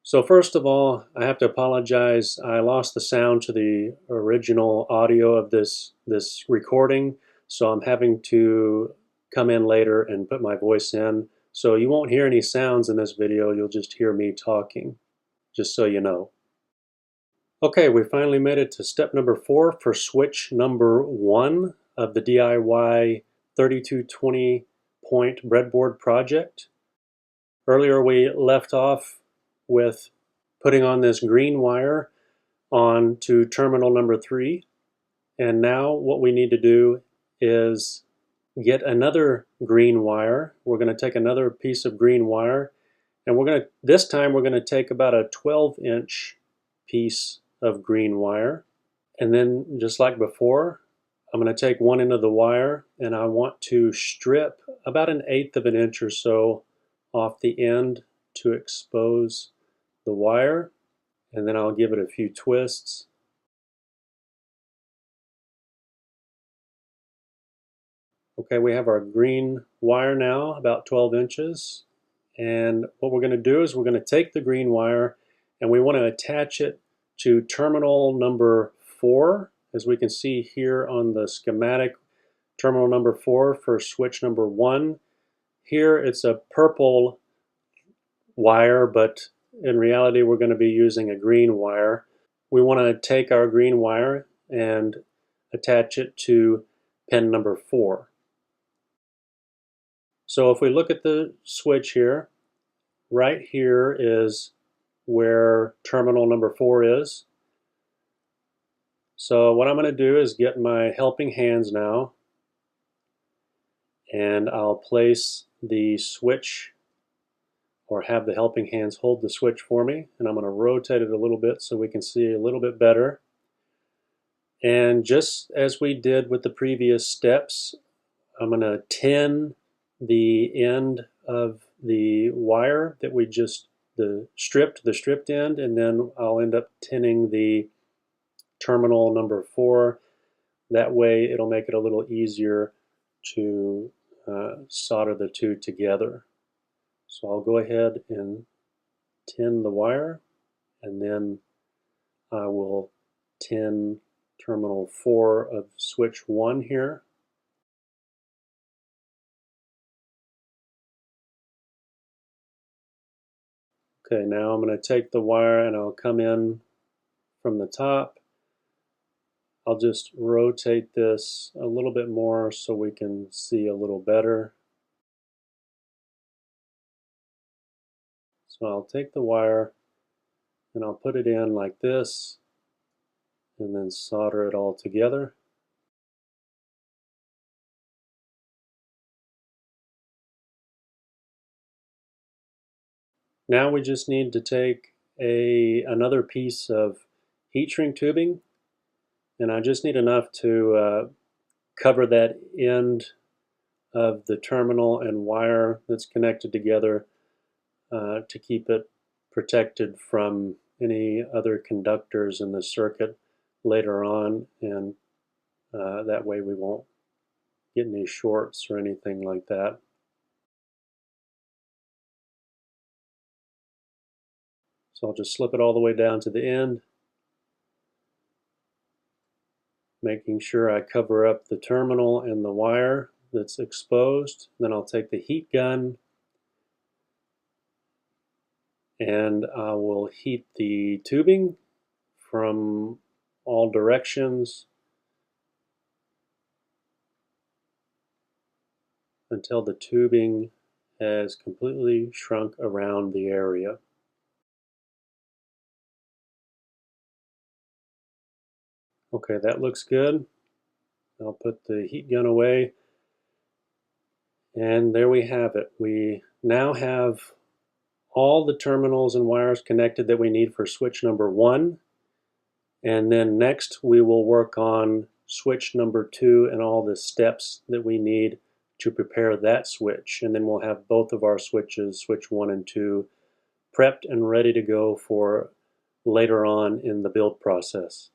So first of all, I have to apologize. I lost the sound to the original audio of this recording, so I'm having to come in later and put my voice in. So you won't hear any sounds in this video, you'll just hear me talking, just so you know. Okay, we finally made it to step number 4 for switch number 1 of the DIY 3220 point breadboard project. Earlier we left off with putting on this green wire on to terminal number 3, and now what we need to do is get another green wire. We're going to take another piece of green wire, and this time we're going to take about a 12-inch piece of green wire, and then just like before, I'm going to take one end of the wire and I want to strip about 1/8 of an inch or so off the end to expose the wire, and then I'll give it a few twists. Okay, we have our green wire now, about 12 inches, and what we're going to do is we're going to take the green wire and we want to attach it to terminal number 4. As we can see here on the schematic, terminal number 4 for switch number 1. Here it's a purple wire, but in reality we're going to be using a green wire. We want to take our green wire and attach it to pin number 4. So if we look at the switch here, right here is where terminal number 4 is. So what I'm going to do is get my helping hands now, and I'll place the switch, or have the helping hands hold the switch for me, and I'm going to rotate it a little bit so we can see a little bit better. And just as we did with the previous steps, I'm going to tin the end of the wire that we just the stripped end, and then I'll end up tinning the terminal number 4. That way it'll make it a little easier to solder the two together. So I'll go ahead and tin the wire, and then I will tin terminal 4 of switch 1 here. Okay, now I'm going to take the wire and I'll come in from the top. I'll just rotate this a little bit more so we can see a little better. So I'll take the wire and I'll put it in like this and then solder it all together. Now we just need to take another piece of heat shrink tubing, and I just need enough to cover that end of the terminal and wire that's connected together to keep it protected from any other conductors in the circuit later on, and that way we won't get any shorts or anything like that. So I'll just slip it all the way down to the end, making sure I cover up the terminal and the wire that's exposed. Then I'll take the heat gun and I will heat the tubing from all directions until the tubing has completely shrunk around the area. Okay, that looks good. I'll put the heat gun away, and there we have it. We now have all the terminals and wires connected that we need for switch number 1, and then next we will work on switch number 2 and all the steps that we need to prepare that switch, and then we'll have both of our switches, switch 1 and 2, prepped and ready to go for later on in the build process.